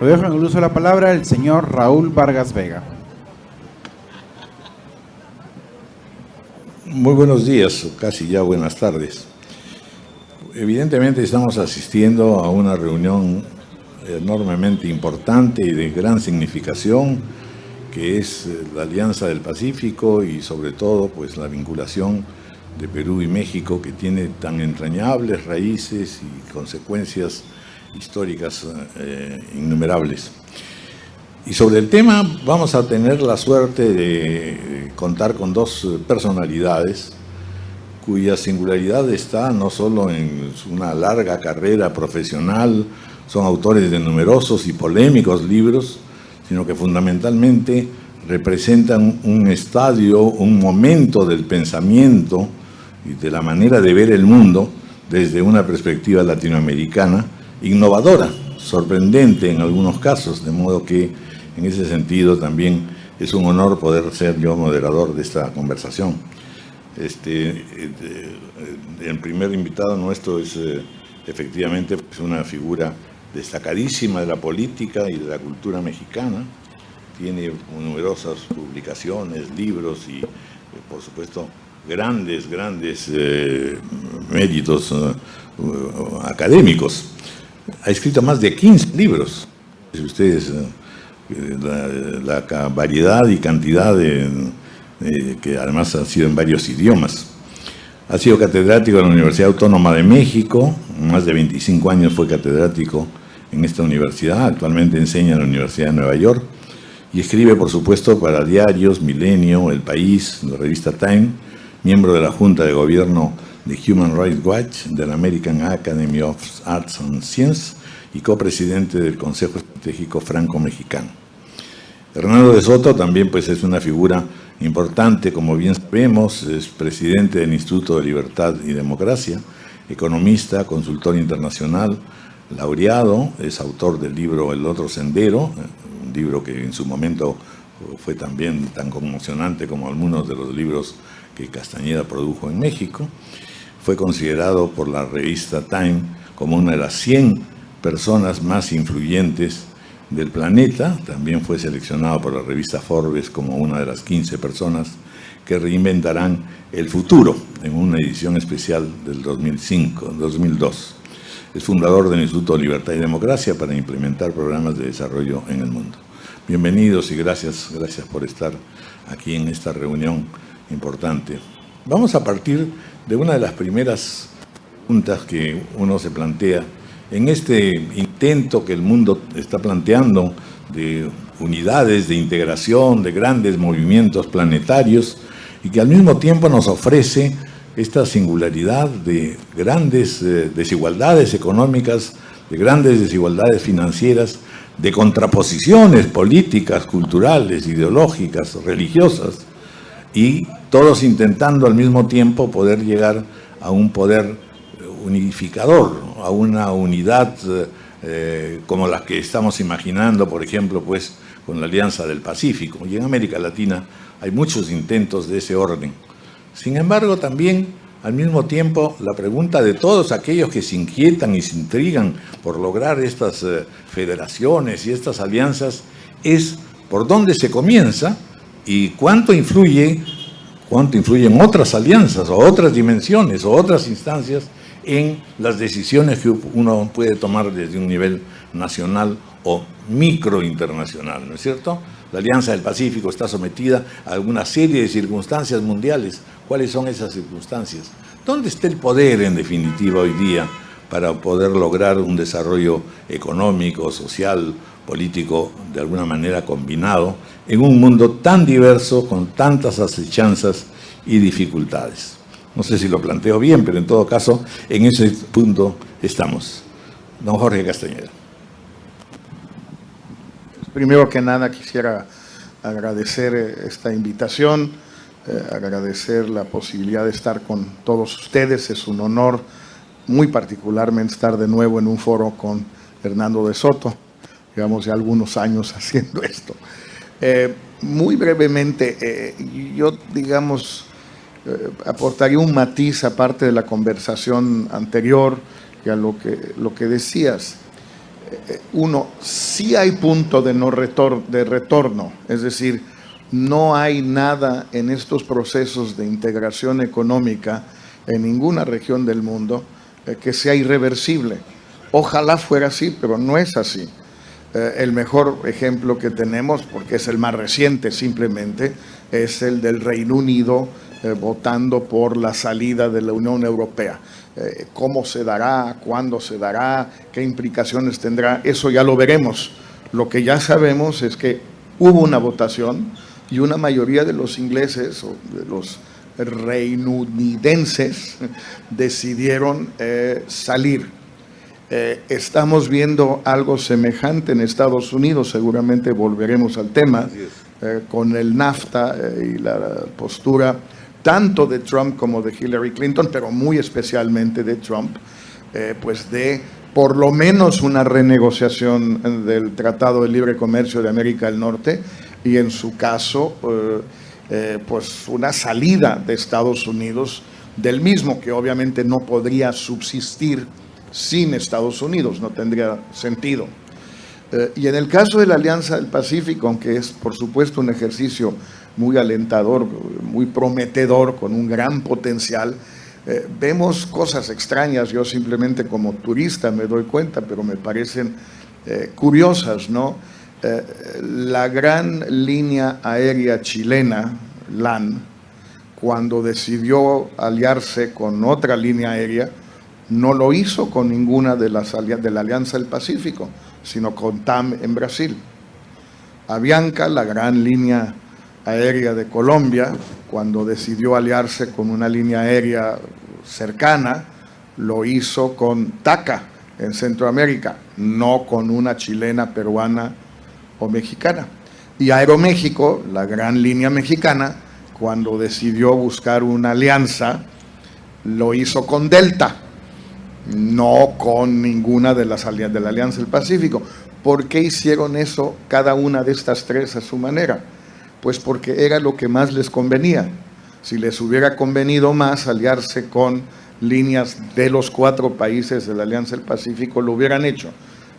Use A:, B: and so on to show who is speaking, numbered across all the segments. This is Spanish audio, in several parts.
A: Lo dejo en el uso de la palabra el señor Raúl Vargas Vega.
B: Muy buenos días, casi ya buenas tardes. Evidentemente estamos asistiendo a una reunión enormemente importante y de gran significación, que es la Alianza del Pacífico y sobre todo pues la vinculación de Perú y México, que tiene tan entrañables raíces y consecuencias históricas innumerables. Y sobre el tema vamos a tener la suerte de contar con dos personalidades cuya singularidad está no solo en una larga carrera profesional, son autores de numerosos y polémicos libros, sino que fundamentalmente representan un estadio, un momento del pensamiento y de la manera de ver el mundo desde una perspectiva latinoamericana, innovadora, sorprendente en algunos casos, de modo que en ese sentido también es un honor poder ser yo moderador de esta conversación. El primer invitado nuestro es efectivamente una figura destacadísima de la política y de la cultura mexicana. Tiene numerosas publicaciones, libros y, por supuesto, grandes méritos académicos. Ha escrito más de 15 libros. Si ustedes, la variedad y cantidad que además ha sido en varios idiomas. Ha sido catedrático en la Universidad Autónoma de México, más de 25 años fue catedrático en esta universidad, actualmente enseña en la Universidad de Nueva York y escribe, por supuesto, para diarios Milenio, El País, la revista Time, miembro de la Junta de Gobierno de Human Rights Watch, de la American Academy of Arts and Sciences y copresidente del Consejo Estratégico Franco-Mexicano. Hernando de Soto también pues, es una figura importante, como bien sabemos, es presidente del Instituto de Libertad y Democracia, economista, consultor internacional, laureado, es autor del libro El Otro Sendero, un libro que en su momento fue también tan conmocionante como algunos de los libros que Castañeda produjo en México. Fue considerado por la revista Time como una de las 100 personas más influyentes del planeta. También fue seleccionado por la revista Forbes como una de las 15 personas que reinventarán el futuro en una edición especial del 2002. Es fundador del Instituto de Libertad y Democracia para implementar programas de desarrollo en el mundo. Bienvenidos y gracias por estar aquí en esta reunión importante. Vamos a partir de una de las primeras preguntas que uno se plantea en este intento que el mundo está planteando de unidades, de integración, de grandes movimientos planetarios y que al mismo tiempo nos ofrece esta singularidad de grandes desigualdades económicas, de grandes desigualdades financieras, de contraposiciones políticas, culturales, ideológicas, religiosas, y todos intentando al mismo tiempo poder llegar a un poder unificador, a una unidad como la que estamos imaginando, por ejemplo, pues con la Alianza del Pacífico. Y en América Latina hay muchos intentos de ese orden. Sin embargo, también, al mismo tiempo, la pregunta de todos aquellos que se inquietan y se intrigan por lograr estas federaciones y estas alianzas es por dónde se comienza y cuánto influyen otras alianzas o otras dimensiones o otras instancias en las decisiones que uno puede tomar desde un nivel nacional o microinternacional, ¿no es cierto? La Alianza del Pacífico está sometida a una serie de circunstancias mundiales. ¿Cuáles son esas circunstancias? ¿Dónde está el poder, en definitiva, hoy día para poder lograr un desarrollo económico, social, político, de alguna manera combinado, en un mundo tan diverso, con tantas acechanzas y dificultades? No sé si lo planteo bien, pero en todo caso, en ese punto estamos. Don Jorge Castañeda.
C: Primero que nada quisiera agradecer esta invitación, agradecer la posibilidad de estar con todos ustedes. Es un honor, muy particularmente, estar de nuevo en un foro con Hernando de Soto. Llevamos ya algunos años haciendo esto. Muy brevemente, yo, digamos, aportaría un matiz aparte de la conversación anterior y a lo que decías. uno, sí hay punto de retorno, es decir, no hay nada en estos procesos de integración económica en ninguna región del mundo que sea irreversible. Ojalá fuera así, pero no es así. El mejor ejemplo que tenemos, porque es el más reciente simplemente, es el del Reino Unido votando por la salida de la Unión Europea. ¿Cómo se dará? ¿Cuándo se dará? ¿Qué implicaciones tendrá? Eso ya lo veremos. Lo que ya sabemos es que hubo una votación y una mayoría de los ingleses o de los reinounidenses decidieron salir. Estamos viendo algo semejante en Estados Unidos, seguramente volveremos al tema, con el NAFTA y la postura tanto de Trump como de Hillary Clinton, pero muy especialmente de Trump, pues de por lo menos una renegociación del Tratado de Libre Comercio de América del Norte y en su caso pues una salida de Estados Unidos del mismo, que obviamente no podría subsistir sin Estados Unidos, no tendría sentido. Y en el caso de la Alianza del Pacífico, aunque es por supuesto un ejercicio muy alentador, muy prometedor, con un gran potencial, vemos cosas extrañas. Yo simplemente como turista me doy cuenta, pero me parecen curiosas, ¿no? La gran línea aérea chilena, LAN, cuando decidió aliarse con otra línea aérea, no lo hizo con ninguna de la Alianza del Pacífico, sino con TAM en Brasil. Avianca, la gran línea aérea de Colombia, cuando decidió aliarse con una línea aérea cercana, lo hizo con TACA en Centroamérica, no con una chilena, peruana o mexicana. Y Aeroméxico, la gran línea mexicana, cuando decidió buscar una alianza, lo hizo con Delta, no con ninguna de las de la Alianza del Pacífico. ¿Por qué hicieron eso cada una de estas tres a su manera? Pues porque era lo que más les convenía. Si les hubiera convenido más aliarse con líneas de los 4 países de la Alianza del Pacífico, lo hubieran hecho.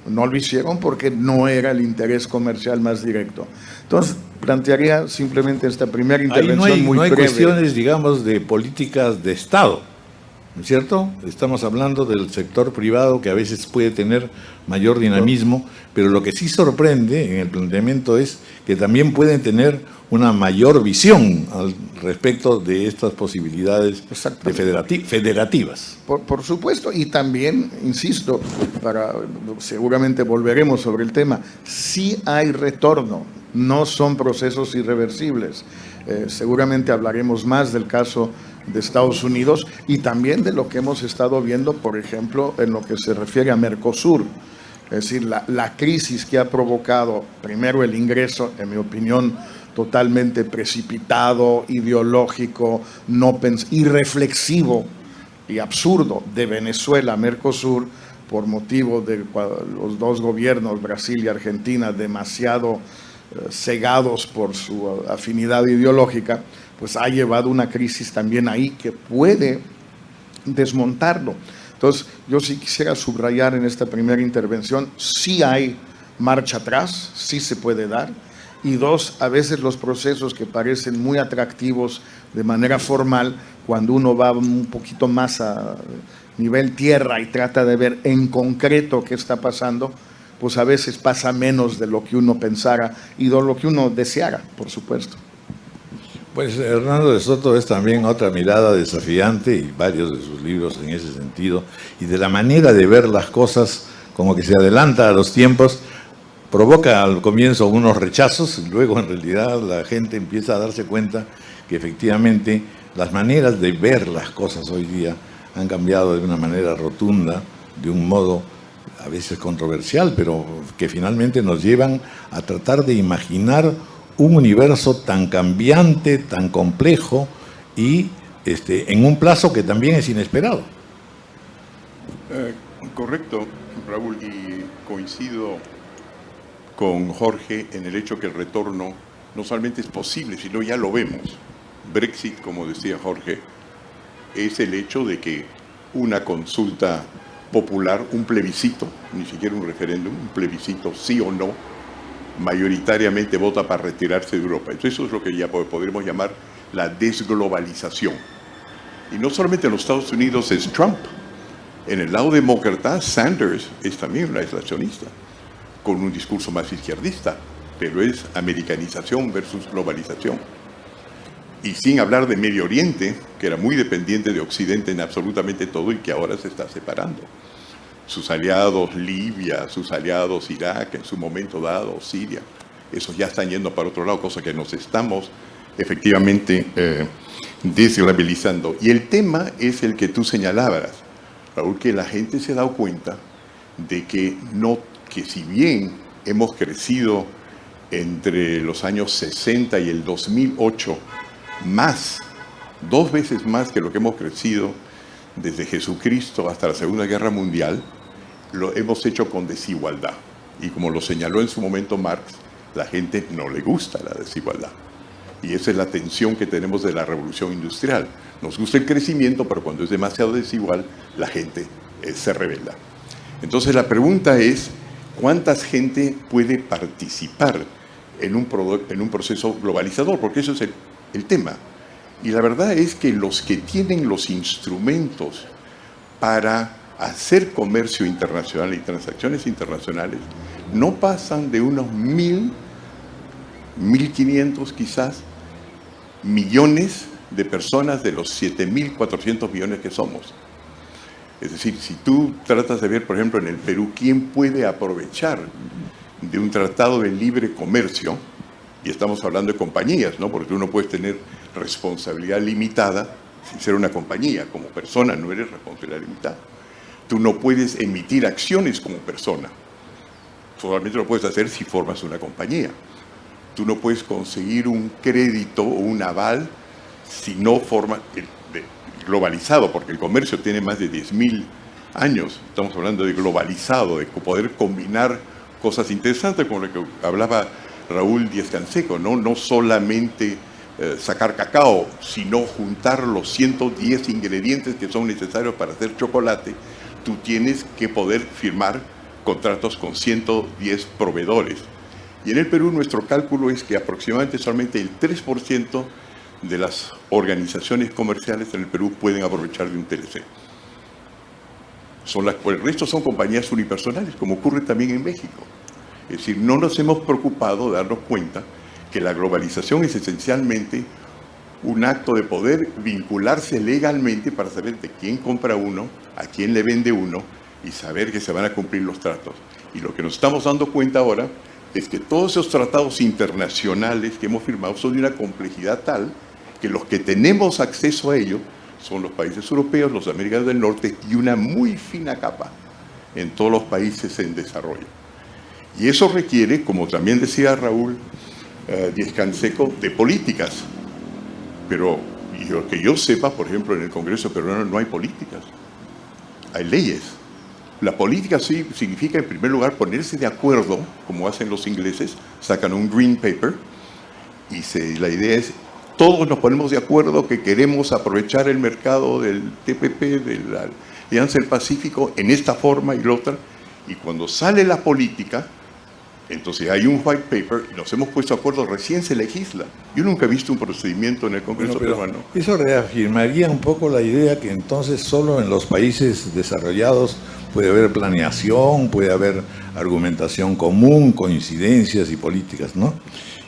C: No lo hicieron porque no era el interés comercial más directo. Entonces, plantearía simplemente esta primera intervención muy breve.
B: No hay cuestiones, digamos, de políticas de Estado, ¿no es cierto? Estamos hablando del sector privado que a veces puede tener mayor dinamismo, pero lo que sí sorprende en el planteamiento es que también pueden tener una mayor visión al respecto de estas posibilidades federativas.
C: Por supuesto, y también, insisto, seguramente volveremos sobre el tema, sí hay retorno, no son procesos irreversibles. Seguramente hablaremos más del caso de Estados Unidos y también de lo que hemos estado viendo, por ejemplo, en lo que se refiere a Mercosur. Es decir, la crisis que ha provocado, primero el ingreso, en mi opinión, totalmente precipitado, ideológico, irreflexivo y absurdo de Venezuela a Mercosur, por motivo de los dos gobiernos, Brasil y Argentina, demasiado cegados por su afinidad ideológica, pues ha llevado una crisis también ahí que puede desmontarlo. Entonces, yo sí quisiera subrayar en esta primera intervención, sí hay marcha atrás, sí se puede dar, y dos, a veces los procesos que parecen muy atractivos de manera formal, cuando uno va un poquito más a nivel tierra y trata de ver en concreto qué está pasando, pues a veces pasa menos de lo que uno pensara y de lo que uno deseara, por supuesto.
B: Pues Hernando de Soto es también otra mirada desafiante y varios de sus libros en ese sentido, y de la manera de ver las cosas como que se adelanta a los tiempos, provoca al comienzo unos rechazos y luego en realidad la gente empieza a darse cuenta que efectivamente las maneras de ver las cosas hoy día han cambiado de una manera rotunda, de un modo a veces controversial, pero que finalmente nos llevan a tratar de imaginar un universo tan cambiante, tan complejo y en un plazo que también es inesperado.
D: Correcto, Raúl, y coincido con Jorge en el hecho que el retorno no solamente es posible, sino ya lo vemos. Brexit, como decía Jorge, es el hecho de que una consulta popular, un plebiscito, ni siquiera un referéndum, un plebiscito sí o no, mayoritariamente vota para retirarse de Europa. Entonces eso es lo que ya podríamos llamar la desglobalización. Y no solamente en los Estados Unidos es Trump. En el lado demócrata, Sanders es también un aislacionista, con un discurso más izquierdista, pero es americanización versus globalización. Y sin hablar de Medio Oriente, que era muy dependiente de Occidente en absolutamente todo y que ahora se está separando. Sus aliados Libia, sus aliados Irak, en su momento dado Siria, esos ya están yendo para otro lado, cosa que nos estamos efectivamente desglobalizando. Y el tema es el que tú señalabas, Raúl, que la gente se ha dado cuenta de que si bien hemos crecido entre los años 60 y el 2008 más, 2 veces más que lo que hemos crecido desde Jesucristo hasta la Segunda Guerra Mundial, lo hemos hecho con desigualdad. Y como lo señaló en su momento Marx, la gente no le gusta la desigualdad. Y esa es la tensión que tenemos de la revolución industrial. Nos gusta el crecimiento, pero cuando es demasiado desigual, la gente se rebela. Entonces la pregunta es, ¿cuánta gente puede participar en un proceso globalizador? Porque eso es el tema. Y la verdad es que los que tienen los instrumentos para hacer comercio internacional y transacciones internacionales no pasan de unos 1.500 quizás millones de personas de los 7.400 millones que somos. Es decir, si tú tratas de ver, por ejemplo, en el Perú, quién puede aprovechar de un tratado de libre comercio, y estamos hablando de compañías, ¿no? Porque tú no puedes tener responsabilidad limitada sin ser una compañía. Como persona no eres responsabilidad limitada. Tú no puedes emitir acciones como persona. Solamente lo puedes hacer si formas una compañía. Tú no puedes conseguir un crédito o un aval si no formas globalizado, porque el comercio tiene más de 10.000 años. Estamos hablando de globalizado, de poder combinar cosas interesantes como lo que hablaba Raúl Díaz-Canseco, no solamente sacar cacao, sino juntar los 110 ingredientes que son necesarios para hacer chocolate. Tú tienes que poder firmar contratos con 110 proveedores. Y en el Perú nuestro cálculo es que aproximadamente solamente el 3% de las organizaciones comerciales en el Perú pueden aprovechar de un TLC. El resto son compañías unipersonales, como ocurre también en México. Es decir, no nos hemos preocupado de darnos cuenta que la globalización es esencialmente un acto de poder vincularse legalmente para saber de quién compra uno, a quién le vende uno y saber que se van a cumplir los tratos. Y lo que nos estamos dando cuenta ahora es que todos esos tratados internacionales que hemos firmado son de una complejidad tal que los que tenemos acceso a ellos son los países europeos, los americanos del norte y una muy fina capa en todos los países en desarrollo. Y eso requiere, como también decía Raúl Díaz-Canseco, de políticas. Pero lo que yo sepa, por ejemplo, en el Congreso peruano no hay políticas, hay leyes. La política sí significa, en primer lugar, ponerse de acuerdo, como hacen los ingleses, sacan un green paper, y la idea es, todos nos ponemos de acuerdo que queremos aprovechar el mercado del TPP, de la Alianza del Pacífico, en esta forma y la otra, y cuando sale la política, entonces hay un white paper y nos hemos puesto de acuerdo, recién se legisla. Yo nunca he visto un procedimiento en el Congreso peruano.
B: Eso reafirmaría un poco la idea que entonces solo en los países desarrollados puede haber planeación, puede haber argumentación común, coincidencias y políticas, ¿no?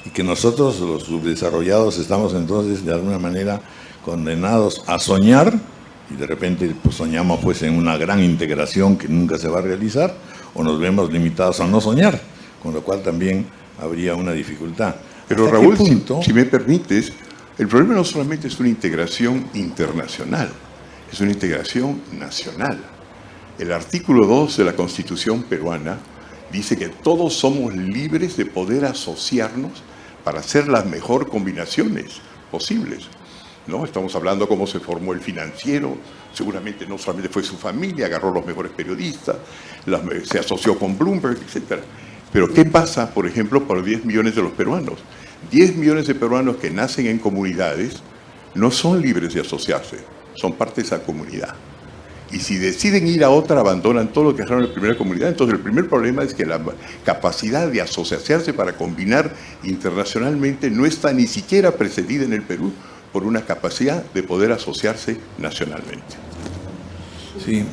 B: Y que nosotros, los subdesarrollados, estamos entonces de alguna manera condenados a soñar, y de repente pues, soñamos pues en una gran integración que nunca se va a realizar, o nos vemos limitados a no soñar, con lo cual también habría una dificultad.
D: Pero Raúl, si me permites, el problema no solamente es una integración internacional, es una integración nacional. El artículo 2 de la Constitución peruana dice que todos somos libres de poder asociarnos para hacer las mejores combinaciones posibles, ¿no? Estamos hablando cómo se formó el Financiero, seguramente no solamente fue su familia, agarró los mejores periodistas, se asoció con Bloomberg, etc. Pero ¿qué pasa, por ejemplo, por 10 millones de los peruanos? 10 millones de peruanos que nacen en comunidades no son libres de asociarse, son parte de esa comunidad. Y si deciden ir a otra, abandonan todo lo que dejaron en la primera comunidad. Entonces el primer problema es que la capacidad de asociarse para combinar internacionalmente no está ni siquiera precedida en el Perú por una capacidad de poder asociarse nacionalmente.
B: Sí,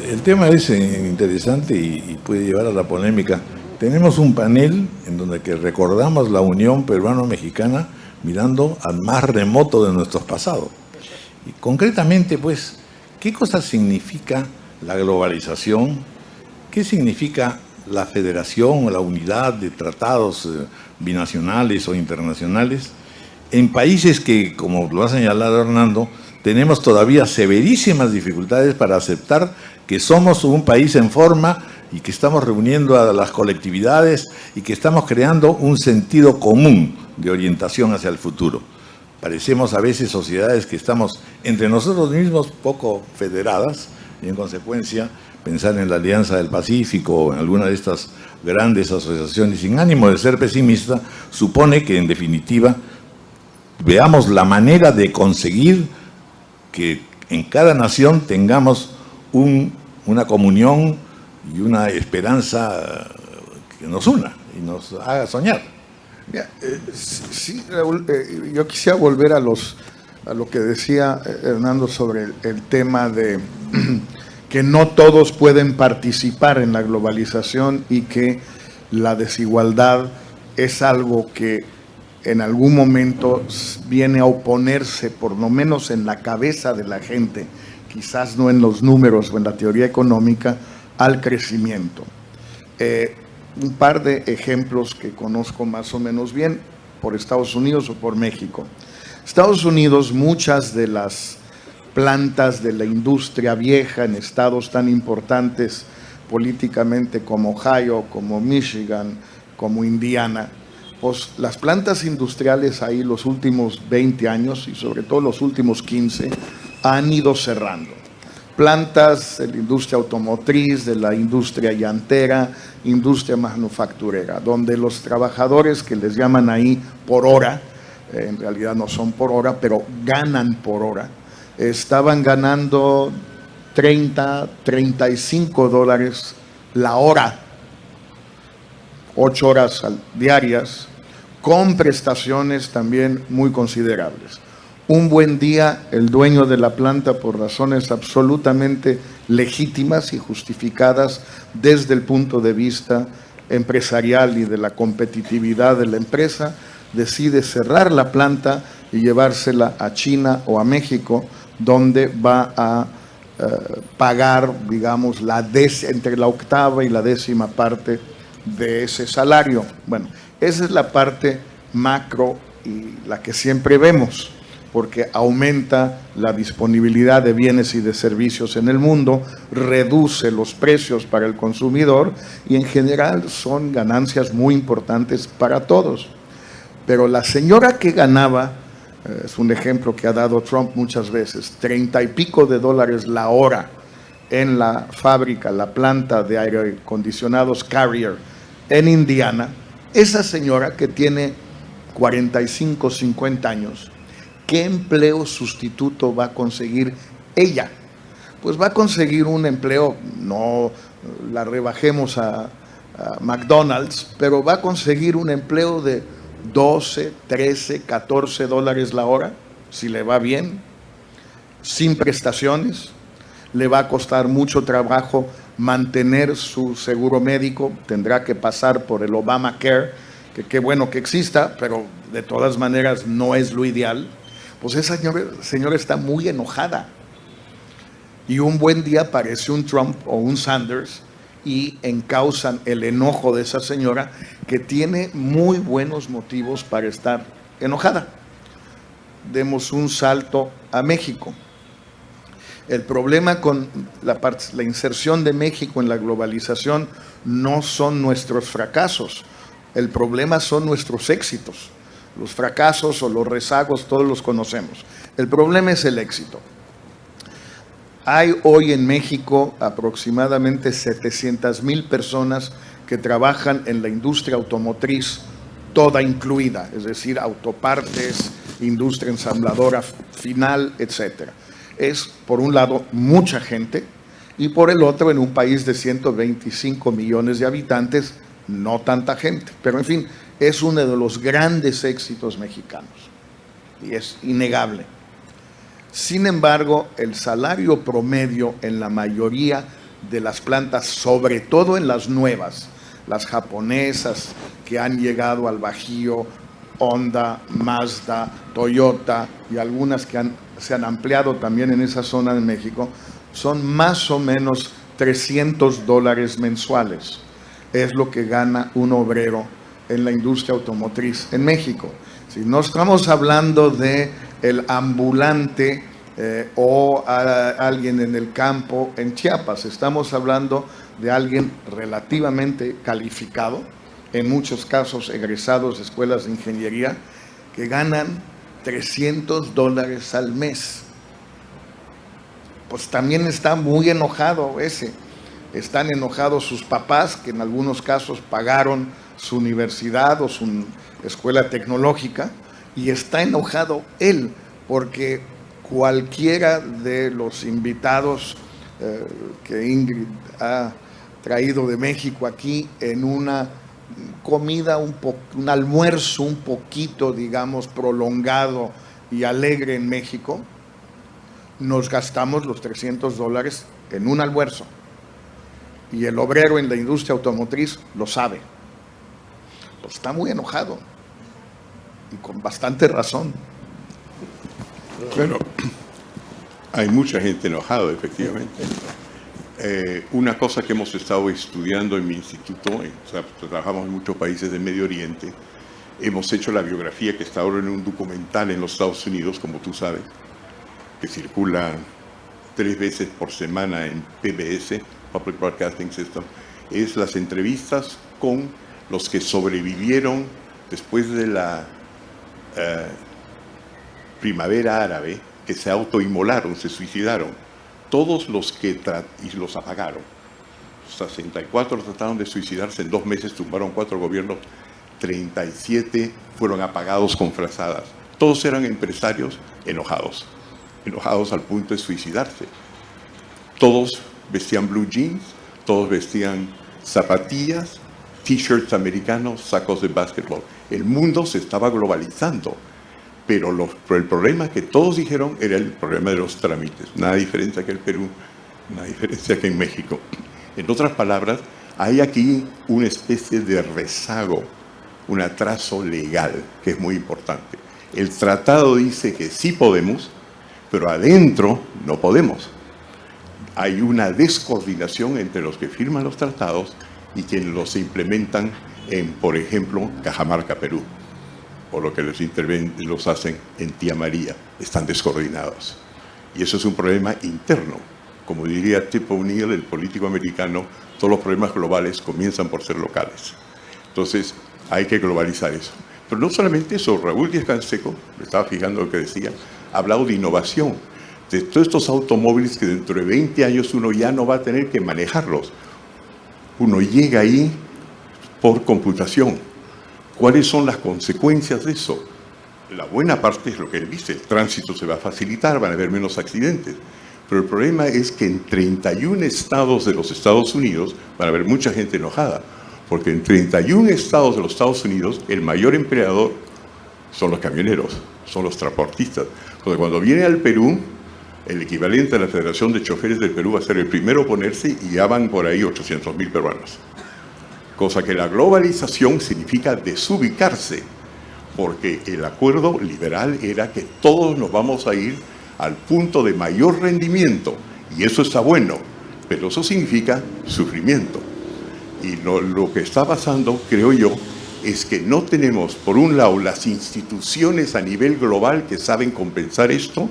B: el tema es interesante y puede llevar a la polémica. Tenemos un panel en donde que recordamos la unión peruano-mexicana mirando al más remoto de nuestros pasados. Y concretamente, pues, ¿qué cosa significa la globalización? ¿Qué significa la federación o la unidad de tratados binacionales o internacionales en países que, como lo ha señalado Hernando, tenemos todavía severísimas dificultades para aceptar que somos un país en forma y que estamos reuniendo a las colectividades y que estamos creando un sentido común de orientación hacia el futuro? Parecemos a veces sociedades que estamos entre nosotros mismos poco federadas y en consecuencia pensar en la Alianza del Pacífico o en alguna de estas grandes asociaciones sin ánimo de ser pesimista supone que en definitiva veamos la manera de conseguir que en cada nación tengamos una comunión y una esperanza que nos una y nos haga soñar.
C: Sí, Raúl, yo quisiera volver a lo que decía Hernando sobre el tema de que no todos pueden participar en la globalización y que la desigualdad es algo que en algún momento viene a oponerse, por lo menos en la cabeza de la gente, quizás no en los números o en la teoría económica, al crecimiento. Un par de ejemplos que conozco más o menos bien por Estados Unidos o por México. Estados Unidos, muchas de las plantas de la industria vieja en estados tan importantes políticamente como Ohio, como Michigan, como Indiana, pues las plantas industriales ahí los últimos 20 años y sobre todo los últimos 15 han ido cerrando. Plantas de la industria automotriz, de la industria llantera, industria manufacturera, donde los trabajadores que les llaman ahí por hora, en realidad no son por hora, pero ganan por hora, estaban ganando 30, 35 dólares la hora, 8 horas diarias, con prestaciones también muy considerables. Un buen día, el dueño de la planta, por razones absolutamente legítimas y justificadas desde el punto de vista empresarial y de la competitividad de la empresa, decide cerrar la planta y llevársela a China o a México, donde va a pagar, digamos, entre la octava y la décima parte de ese salario. Bueno, esa es la parte macro y la que siempre vemos, porque aumenta la disponibilidad de bienes y de servicios en el mundo, reduce los precios para el consumidor y en general son ganancias muy importantes para todos. Pero la señora que ganaba, es un ejemplo que ha dado Trump muchas veces, 30 y pico de dólares la hora en la fábrica, la planta de aire acondicionados Carrier en Indiana, esa señora que tiene 45, 50 años, ¿qué empleo sustituto va a conseguir ella? Pues va a conseguir un empleo, no la rebajemos a McDonald's, pero va a conseguir un empleo de 12, 13, 14 dólares la hora, si le va bien, sin prestaciones. Le va a costar mucho trabajo mantener su seguro médico, tendrá que pasar por el Obamacare, que qué bueno que exista, pero de todas maneras no es lo ideal. Pues esa señora está muy enojada. Y un buen día aparece un Trump o un Sanders y encausan el enojo de esa señora, que tiene muy buenos motivos para estar enojada. Demos un salto a México. El problema con la inserción de México en la globalización no son nuestros fracasos, el problema son nuestros éxitos. Los fracasos o los rezagos todos los conocemos. El problema es el éxito. Hay hoy en México aproximadamente 700,000 personas que trabajan en la industria automotriz, toda incluida, es decir, autopartes, industria ensambladora final, etcétera. es, por un lado, mucha gente, y por el otro, en un país de 125 millones de habitantes, no tanta gente. Pero, en fin, es uno de los grandes éxitos mexicanos, y es innegable. Sin embargo, el salario promedio en la mayoría de las plantas, sobre todo en las nuevas, las japonesas que han llegado al Bajío, Honda, Mazda, Toyota y algunas que se han ampliado también en esa zona de México, son más o menos $300 mensuales. Es lo que gana un obrero en la industria automotriz en México. Si no estamos hablando de el ambulante o a alguien en el campo en Chiapas, estamos hablando de alguien relativamente calificado, en muchos casos egresados de escuelas de ingeniería, que ganan $300 al mes. Pues también está muy enojado ese. Están enojados sus papás, que en algunos casos pagaron su universidad o su escuela tecnológica, y está enojado él, porque cualquiera de los invitados que Ingrid ha traído de México aquí en una comida, un almuerzo un poquito, digamos, prolongado y alegre en México, nos gastamos los $300 en un almuerzo. Y el obrero en la industria automotriz lo sabe. Pues está muy enojado y con bastante razón.
D: Bueno, hay mucha gente enojada, efectivamente. Una cosa que hemos estado estudiando en mi instituto, o sea, trabajamos en muchos países del Medio Oriente, hemos hecho la biografía que está ahora en un documental en los Estados Unidos, como tú sabes, que circula 3 veces por semana en PBS, Public Broadcasting System, es las entrevistas con los que sobrevivieron después de la primavera árabe, que se autoinmolaron, se suicidaron. Todos los que y los apagaron. 64 trataron de suicidarse, en 2 meses tumbaron 4 gobiernos, 37 fueron apagados con frazadas. Todos eran empresarios enojados al punto de suicidarse. Todos vestían blue jeans, todos vestían zapatillas, t-shirts americanos, sacos de básquetbol. El mundo se estaba globalizando, pero el problema que todos dijeron era el problema de los trámites. Nada diferencia que el Perú, nada diferencia que en México. En otras palabras, hay aquí una especie de rezago, un atraso legal, que es muy importante. El tratado dice que sí podemos, pero adentro no podemos. Hay una descoordinación entre los que firman los tratados y quienes los implementan en, por ejemplo, Cajamarca, Perú, o lo que los hacen en Tía María. Están descoordinados. Y eso es un problema interno. Como diría Tip O'Neill, el político americano, todos los problemas globales comienzan por ser locales. Entonces, hay que globalizar eso. Pero no solamente eso, Raúl Díaz Canseco, me estaba fijando lo que decía, ha hablado de innovación, de todos estos automóviles que dentro de 20 años uno ya no va a tener que manejarlos. Uno llega ahí por computación. ¿Cuáles son las consecuencias de eso? La buena parte es lo que él dice, el tránsito se va a facilitar, van a haber menos accidentes. Pero el problema es que en 31 estados de los Estados Unidos van a haber mucha gente enojada, porque en 31 estados de los Estados Unidos el mayor empleador son los camioneros, son los transportistas. Porque cuando viene al Perú, el equivalente a la Federación de Choferes del Perú va a ser el primero a oponerse y ya van por ahí 800,000 peruanos. Cosa que la globalización significa desubicarse, porque el acuerdo liberal era que todos nos vamos a ir al punto de mayor rendimiento, y eso está bueno, pero eso significa sufrimiento. Y lo que está pasando, creo yo, es que no tenemos, por un lado, las instituciones a nivel global que saben compensar esto,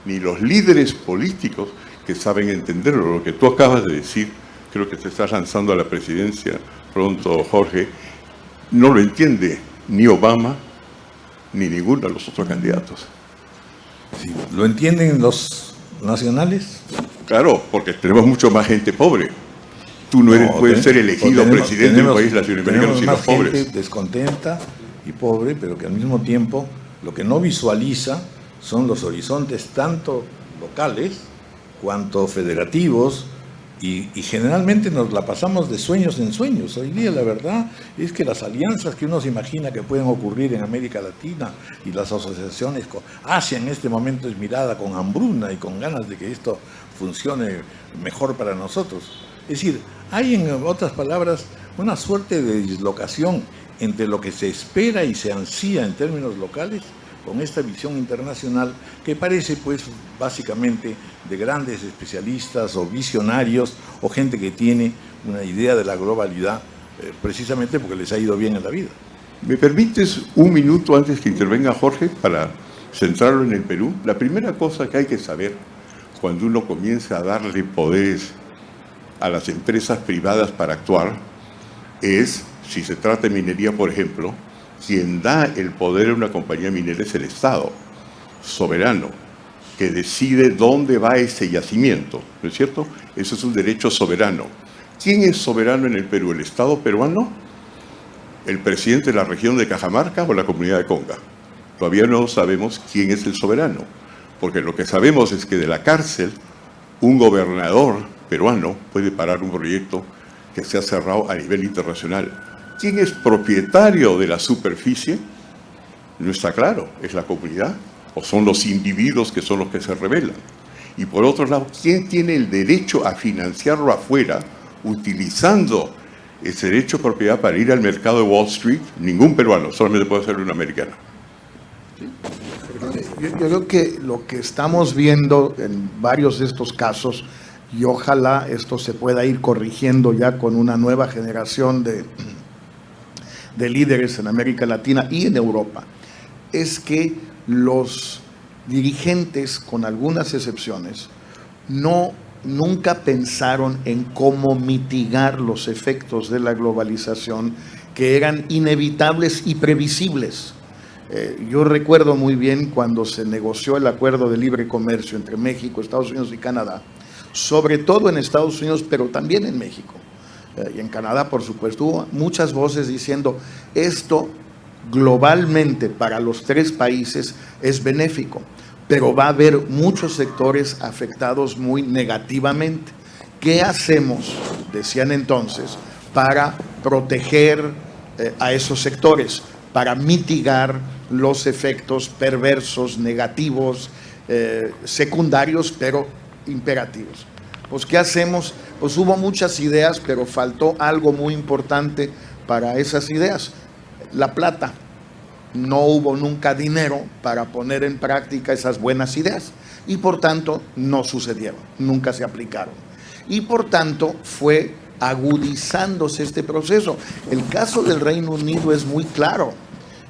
D: ni los líderes políticos que saben entenderlo. Lo que tú acabas de decir, creo que te estás lanzando a la presidencia pronto, Jorge, no lo entiende ni Obama ni ninguno de los otros candidatos.
B: Sí, ¿lo entienden los nacionales?
D: Claro, porque tenemos mucho más gente pobre. Tú no puedes ser elegido presidente de un país latinoamericano sin los pobres.
B: Gente descontenta y pobre, pero que al mismo tiempo lo que no visualiza son los horizontes, tanto locales, cuanto federativos, y generalmente nos la pasamos de sueños en sueños. Hoy día la verdad es que las alianzas que uno se imagina que pueden ocurrir en América Latina y las asociaciones con Asia en este momento es mirada con hambruna y con ganas de que esto funcione mejor para nosotros. Es decir, hay en otras palabras una suerte de dislocación entre lo que se espera y se ansía en términos locales con esta visión internacional que parece pues básicamente de grandes especialistas o visionarios o gente que tiene una idea de la globalidad precisamente porque les ha ido bien en la vida.
D: ¿Me permites un minuto antes que intervenga Jorge para centrarlo en el Perú? La primera cosa que hay que saber cuando uno comienza a darle poderes a las empresas privadas para actuar es, si se trata de minería por ejemplo, quien da el poder a una compañía minera es el Estado, soberano, que decide dónde va ese yacimiento, ¿no es cierto? Eso es un derecho soberano. ¿Quién es soberano en el Perú? ¿El Estado peruano? ¿El presidente de la región de Cajamarca o la comunidad de Conga? Todavía no sabemos quién es el soberano, porque lo que sabemos es que de la cárcel un gobernador peruano puede parar un proyecto que se ha cerrado a nivel internacional. ¿Quién es propietario de la superficie? No está claro, ¿es la comunidad o son los individuos que son los que se rebelan? Y por otro lado, ¿quién tiene el derecho a financiarlo afuera utilizando ese derecho de propiedad para ir al mercado de Wall Street? Ningún peruano, solamente puede ser un americano.
C: Yo creo que lo que estamos viendo en varios de estos casos, y ojalá esto se pueda ir corrigiendo ya con una nueva generación de líderes en América Latina y en Europa, es que los dirigentes, con algunas excepciones, nunca pensaron en cómo mitigar los efectos de la globalización que eran inevitables y previsibles. Yo recuerdo muy bien cuando se negoció el acuerdo de libre comercio entre México, Estados Unidos y Canadá, sobre todo en Estados Unidos, pero también en México. Y en Canadá, por supuesto, hubo muchas voces diciendo esto globalmente para los tres países es benéfico, pero va a haber muchos sectores afectados muy negativamente. ¿Qué hacemos, decían entonces, para proteger a esos sectores, para mitigar los efectos perversos, negativos, secundarios, pero imperativos? Pues, ¿qué hacemos? Pues hubo muchas ideas, pero faltó algo muy importante para esas ideas: la plata. No hubo nunca dinero para poner en práctica esas buenas ideas y por tanto no sucedieron, nunca se aplicaron. Y por tanto fue agudizándose este proceso. El caso del Reino Unido es muy claro.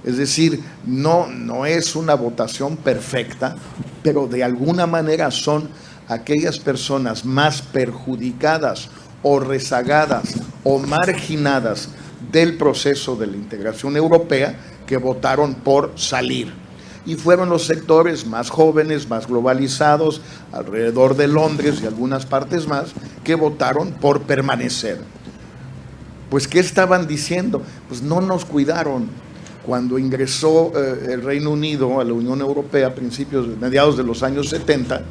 C: Es decir, no es una votación perfecta, pero de alguna manera son aquellas personas más perjudicadas o rezagadas o marginadas del proceso de la integración europea que votaron por salir. Y fueron los sectores más jóvenes, más globalizados, alrededor de Londres y algunas partes más, que votaron por permanecer. Pues, ¿qué estaban diciendo? Pues no nos cuidaron. Cuando ingresó el Reino Unido a la Unión Europea a mediados de los años 70,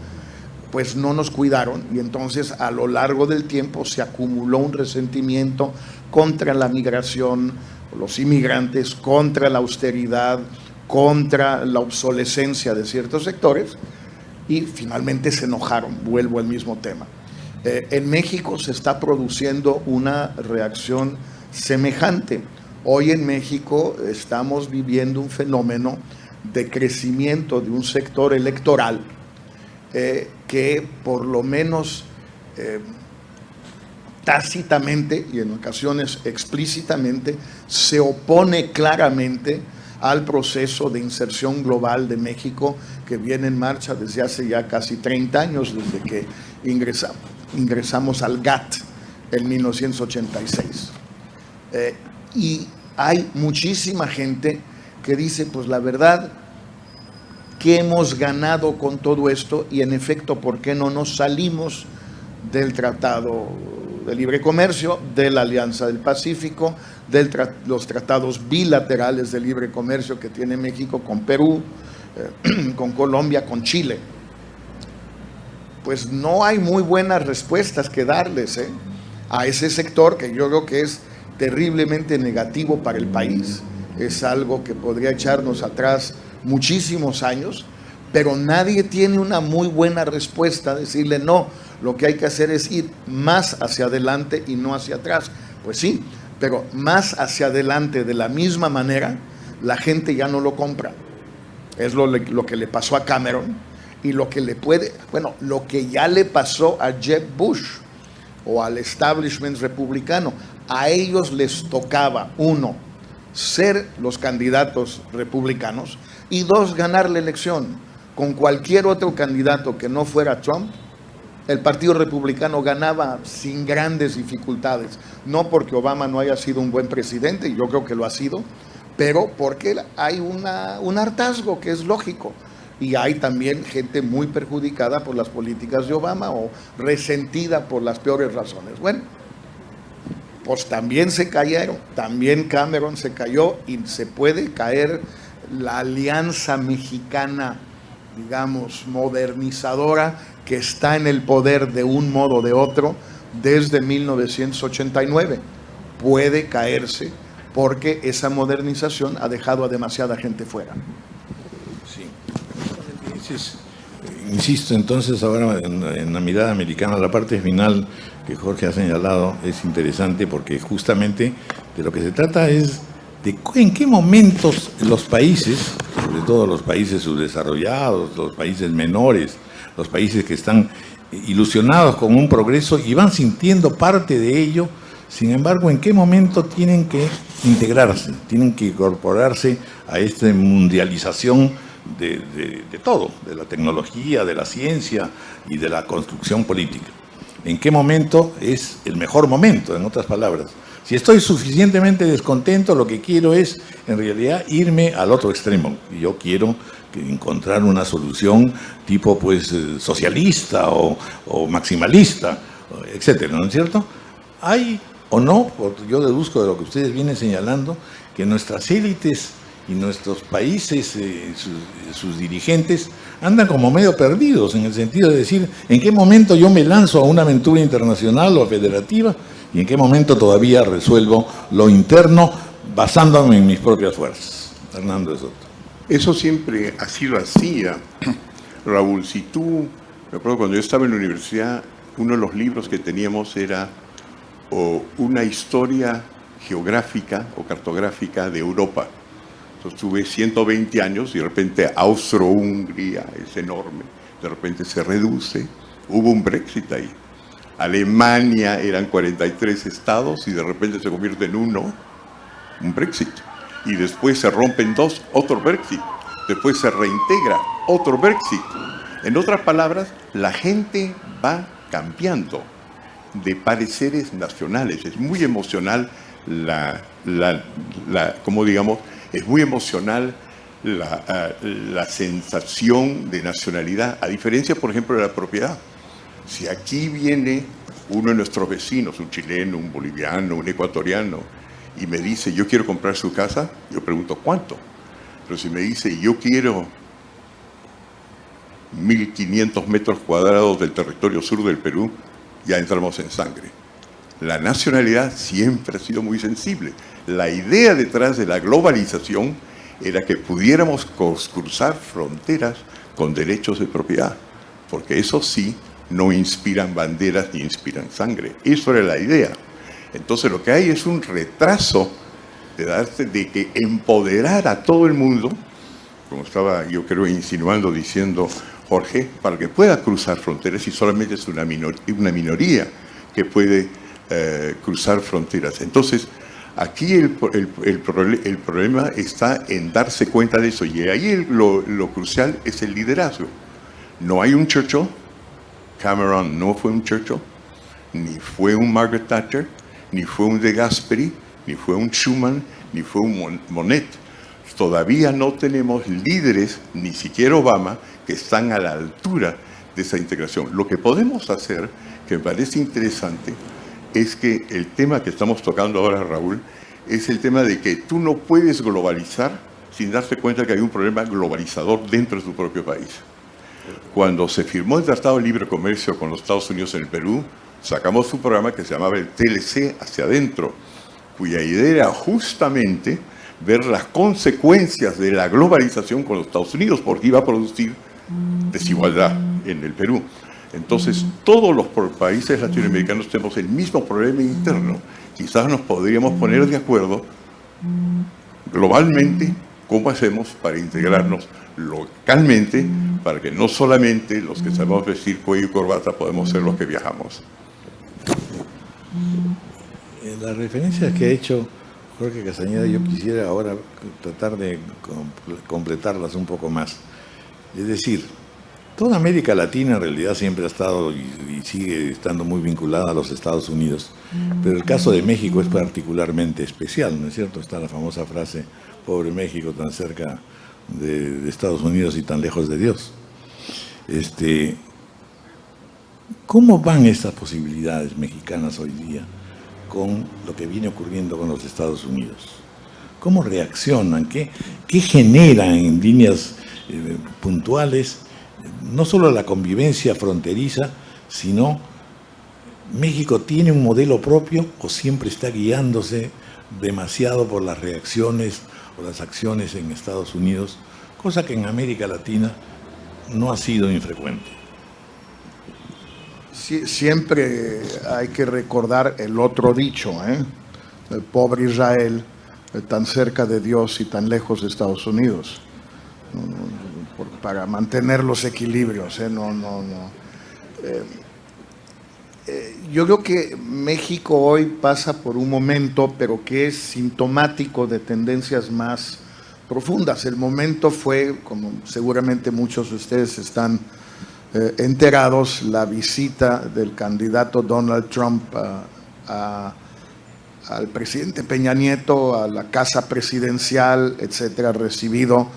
C: pues no nos cuidaron y entonces a lo largo del tiempo se acumuló un resentimiento contra la migración, los inmigrantes, contra la austeridad, contra la obsolescencia de ciertos sectores y finalmente se enojaron. Vuelvo al mismo tema. En México se está produciendo una reacción semejante. Hoy en México estamos viviendo un fenómeno de crecimiento de un sector electoral que por lo menos tácitamente y en ocasiones explícitamente se opone claramente al proceso de inserción global de México que viene en marcha desde hace ya casi 30 años, desde que ingresamos al GATT en 1986. Y hay muchísima gente que dice, pues la verdad, ¿qué hemos ganado con todo esto? Y en efecto, ¿por qué no nos salimos del Tratado de Libre Comercio, de la Alianza del Pacífico, de los tratados bilaterales de libre comercio que tiene México con Perú, con Colombia, con Chile? pues no hay muy buenas respuestas que darles a ese sector que yo creo que es terriblemente negativo para el país. Es algo que podría echarnos atrás muchísimos años, pero nadie tiene una muy buena respuesta, decirle no, lo que hay que hacer es ir más hacia adelante y no hacia atrás. Pues sí, pero más hacia adelante de la misma manera, la gente ya no lo compra. Es lo que le pasó a Cameron y lo que lo que ya le pasó a Jeb Bush o al establishment republicano. A ellos les tocaba, 1, ser los candidatos republicanos y 2, ganar la elección. Con cualquier otro candidato que no fuera Trump, el Partido Republicano ganaba sin grandes dificultades. No porque Obama no haya sido un buen presidente, y yo creo que lo ha sido, pero porque hay un hartazgo que es lógico. Y hay también gente muy perjudicada por las políticas de Obama o resentida por las peores razones. Bueno, pues también se cayeron, también Cameron se cayó y se puede caer la alianza mexicana, digamos, modernizadora, que está en el poder de un modo o de otro desde 1989. Puede caerse porque esa modernización ha dejado a demasiada gente fuera.
B: Sí. Insisto, entonces ahora en la mirada americana, la parte final que Jorge ha señalado es interesante porque justamente de lo que se trata es de en qué momentos los países, sobre todo los países subdesarrollados, los países menores, los países que están ilusionados con un progreso y van sintiendo parte de ello, sin embargo, en qué momento tienen que integrarse, tienen que incorporarse a esta mundialización de todo, de la tecnología, de la ciencia y de la construcción política. ¿En qué momento es el mejor momento, en otras palabras? Si estoy suficientemente descontento, lo que quiero es, en realidad, irme al otro extremo. Yo quiero encontrar una solución tipo, pues, socialista o maximalista, etcétera, ¿no es cierto? ¿Hay o no? Porque yo deduzco de lo que ustedes vienen señalando, que nuestras élites y nuestros países, sus dirigentes, andan como medio perdidos, en el sentido de decir, ¿en qué momento yo me lanzo a una aventura internacional o federativa? ¿Y en qué momento todavía resuelvo lo interno basándome en mis propias fuerzas? Hernando de Soto.
D: Eso siempre ha sido así, Raúl. Si tú, me acuerdo cuando yo estaba en la universidad, uno de los libros que teníamos era una historia geográfica o cartográfica de Europa. Entonces tuve 120 años y de repente Austro-Hungría es enorme, de repente se reduce, hubo un Brexit ahí. Alemania eran 43 estados y de repente se convierte en un Brexit. Y después se rompen 2, otro Brexit. Después se reintegra, otro Brexit. En otras palabras, la gente va cambiando de pareceres nacionales. Es muy emocional como digamos, es muy emocional la sensación de nacionalidad, a diferencia, por ejemplo, de la propiedad. Si aquí viene uno de nuestros vecinos, un chileno, un boliviano, un ecuatoriano, y me dice, yo quiero comprar su casa, yo pregunto, ¿cuánto? Pero si me dice, yo quiero 1.500 metros cuadrados del territorio sur del Perú, ya entramos en sangre. La nacionalidad siempre ha sido muy sensible. La idea detrás de la globalización era que pudiéramos cruzar fronteras con derechos de propiedad, porque eso sí, no inspiran banderas ni inspiran sangre. Eso era la idea. Entonces lo que hay es un retraso de que empoderar a todo el mundo, como estaba yo creo insinuando, diciendo Jorge, para que pueda cruzar fronteras, y solamente es una minoría que puede cruzar fronteras. Entonces, aquí el problema está en darse cuenta de eso, y ahí lo crucial es el liderazgo. No hay un Churchill, Cameron no fue un Churchill, ni fue un Margaret Thatcher, ni fue un De Gasperi, ni fue un Schuman, ni fue un Monnet. Todavía no tenemos líderes, ni siquiera Obama, que están a la altura de esa integración. Lo que podemos hacer, que me parece interesante, es que el tema que estamos tocando ahora, Raúl, es el tema de que tú no puedes globalizar sin darte cuenta que hay un problema globalizador dentro de tu propio país. Cuando se firmó el Tratado de Libre Comercio con los Estados Unidos en el Perú, sacamos un programa que se llamaba el TLC Hacia Adentro, cuya idea era justamente ver las consecuencias de la globalización con los Estados Unidos, porque iba a producir desigualdad en el Perú. Entonces, todos los países latinoamericanos tenemos el mismo problema interno. Quizás nos podríamos poner de acuerdo globalmente cómo hacemos para integrarnos localmente, para que no solamente los que sabemos vestir cuello y corbata podemos ser los que viajamos.
B: Las referencias que ha hecho Jorge Castañeda, yo quisiera ahora tratar de completarlas un poco más. Es decir, toda América Latina en realidad siempre ha estado y sigue estando muy vinculada a los Estados Unidos, pero el caso de México es particularmente especial, ¿no es cierto? Está la famosa frase, pobre México, tan cerca de Estados Unidos y tan lejos de Dios. ¿Cómo van estas posibilidades mexicanas hoy día con lo que viene ocurriendo con los Estados Unidos? ¿Cómo reaccionan? ¿Qué generan en líneas puntuales? No solo la convivencia fronteriza, sino México tiene un modelo propio o siempre está guiándose demasiado por las reacciones o las acciones en Estados Unidos, cosa que en América Latina no ha sido infrecuente.
C: Sí, siempre hay que recordar el otro dicho, el pobre Israel, tan cerca de Dios y tan lejos de Estados Unidos, para mantener los equilibrios. Yo creo que México hoy pasa por un momento, pero que es sintomático de tendencias más profundas. El momento fue, como seguramente muchos de ustedes están enterados, la visita del candidato Donald Trump al presidente Peña Nieto, a la casa presidencial, etcétera, recibido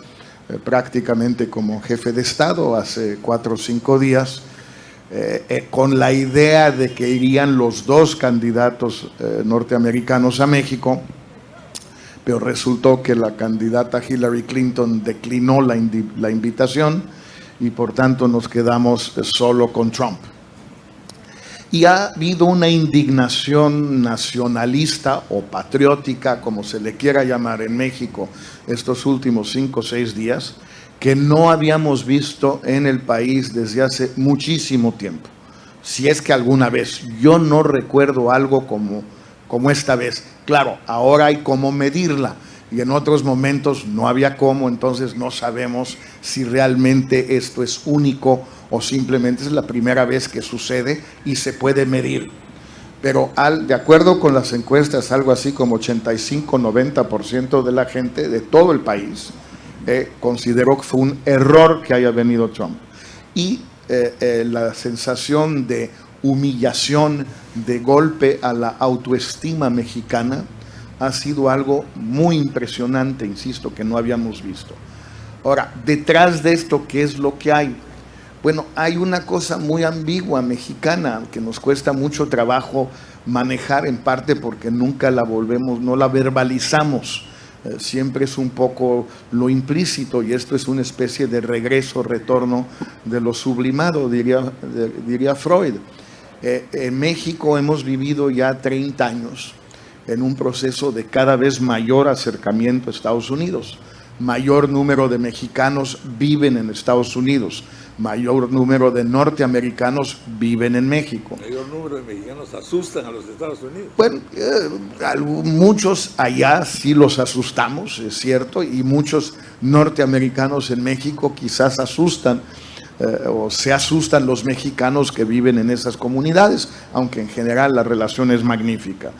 C: prácticamente como jefe de Estado hace 4 o 5 días, con la idea de que irían los dos candidatos norteamericanos a México, pero resultó que la candidata Hillary Clinton declinó la invitación y por tanto nos quedamos solo con Trump. Y ha habido una indignación nacionalista o patriótica, como se le quiera llamar en México, estos últimos 5 o 6 días, que no habíamos visto en el país desde hace muchísimo tiempo. Si es que alguna vez, yo no recuerdo algo como esta vez. Claro, ahora hay cómo medirla y en otros momentos no había cómo, entonces no sabemos si realmente esto es único o simplemente es la primera vez que sucede y se puede medir. Pero de acuerdo con las encuestas, algo así como 85-90% de la gente de todo el país consideró que fue un error que haya venido Trump. Y la sensación de humillación, de golpe a la autoestima mexicana, ha sido algo muy impresionante, insisto, que no habíamos visto. Ahora, detrás de esto, ¿qué es lo que hay? Bueno, hay una cosa muy ambigua mexicana que nos cuesta mucho trabajo manejar, en parte porque nunca la no la verbalizamos. Siempre es un poco lo implícito y esto es una especie de regreso, retorno de lo sublimado, diría Freud. En México hemos vivido ya 30 años en un proceso de cada vez mayor acercamiento a Estados Unidos. Mayor número de mexicanos viven en Estados Unidos, mayor número de norteamericanos viven en México.
B: Mayor número de mexicanos asustan a los Estados Unidos.
C: Bueno, muchos allá sí los asustamos, es cierto, y muchos norteamericanos en México quizás asustan o se asustan los mexicanos que viven en esas comunidades, aunque en general la relación es magnífica.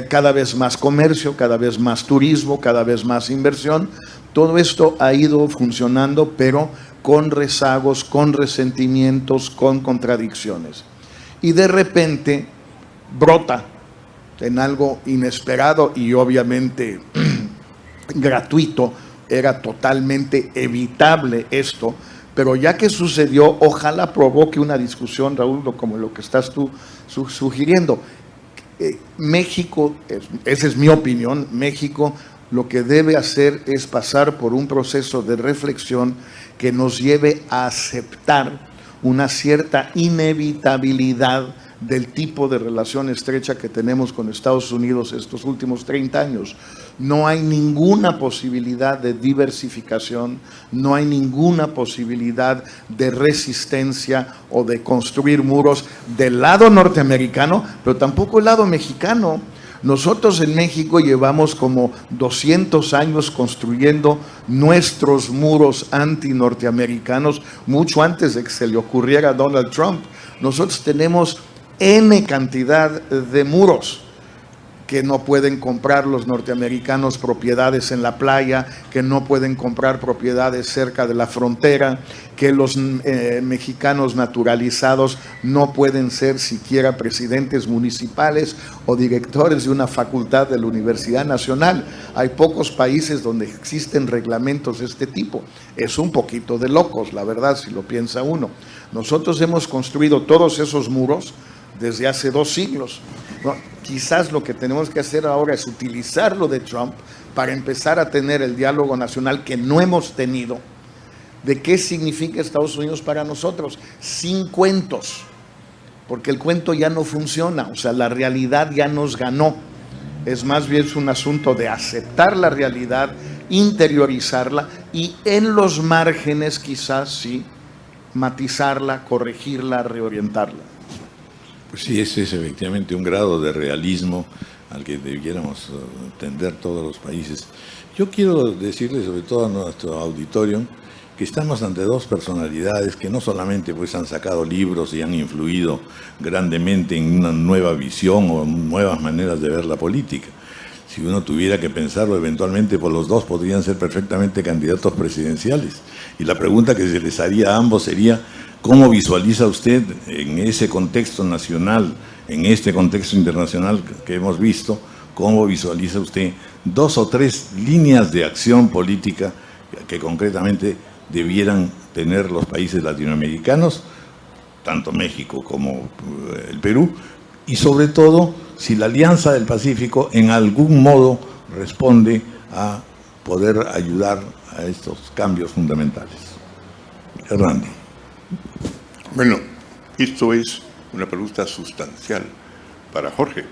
C: Cada vez más comercio, cada vez más turismo, cada vez más inversión. Todo esto ha ido funcionando, pero con rezagos, con resentimientos, con contradicciones. Y de repente brota en algo inesperado y obviamente gratuito. Era totalmente evitable esto, pero ya que sucedió, ojalá provoque una discusión, Raúl, como lo que estás tú sugiriendo. México, esa es mi opinión, México lo que debe hacer es pasar por un proceso de reflexión que nos lleve a aceptar una cierta inevitabilidad del tipo de relación estrecha que tenemos con Estados Unidos estos últimos 30 años. No hay ninguna posibilidad de diversificación, no hay ninguna posibilidad de resistencia o de construir muros del lado norteamericano, pero tampoco el lado mexicano. Nosotros en México llevamos como 200 años construyendo nuestros muros anti-norteamericanos, mucho antes de que se le ocurriera a Donald Trump. Nosotros tenemos N cantidad de muros que no pueden comprar los norteamericanos propiedades en la playa, que no pueden comprar propiedades cerca de la frontera, que los mexicanos naturalizados no pueden ser siquiera presidentes municipales o directores de una facultad de la Universidad Nacional. Hay pocos países donde existen reglamentos de este tipo. Es un poquito de locos, la verdad, si lo piensa uno. Nosotros hemos construido todos esos muros desde hace 2 siglos. No, quizás lo que tenemos que hacer ahora es utilizar lo de Trump para empezar a tener el diálogo nacional que no hemos tenido, de qué significa Estados Unidos para nosotros, sin cuentos, porque el cuento ya no funciona, o sea, la realidad ya nos ganó. Es más bien un asunto de aceptar la realidad, interiorizarla y en los márgenes quizás sí, matizarla, corregirla, reorientarla.
B: Pues sí, ese es efectivamente un grado de realismo al que debiéramos tender todos los países. Yo quiero decirle, sobre todo a nuestro auditorio, que estamos ante 2 personalidades que no solamente pues han sacado libros y han influido grandemente en una nueva visión o nuevas maneras de ver la política. Si uno tuviera que pensarlo, eventualmente por los 2 podrían ser perfectamente candidatos presidenciales. Y la pregunta que se les haría a ambos sería: ¿cómo visualiza usted en ese contexto nacional, en este contexto internacional que hemos visto, cómo visualiza usted 2 o 3 líneas de acción política que concretamente debieran tener los países latinoamericanos, tanto México como el Perú, y sobre todo si la Alianza del Pacífico en algún modo responde a poder ayudar a estos cambios fundamentales? Hernando.
D: Bueno, esto es una pregunta sustancial para Jorge.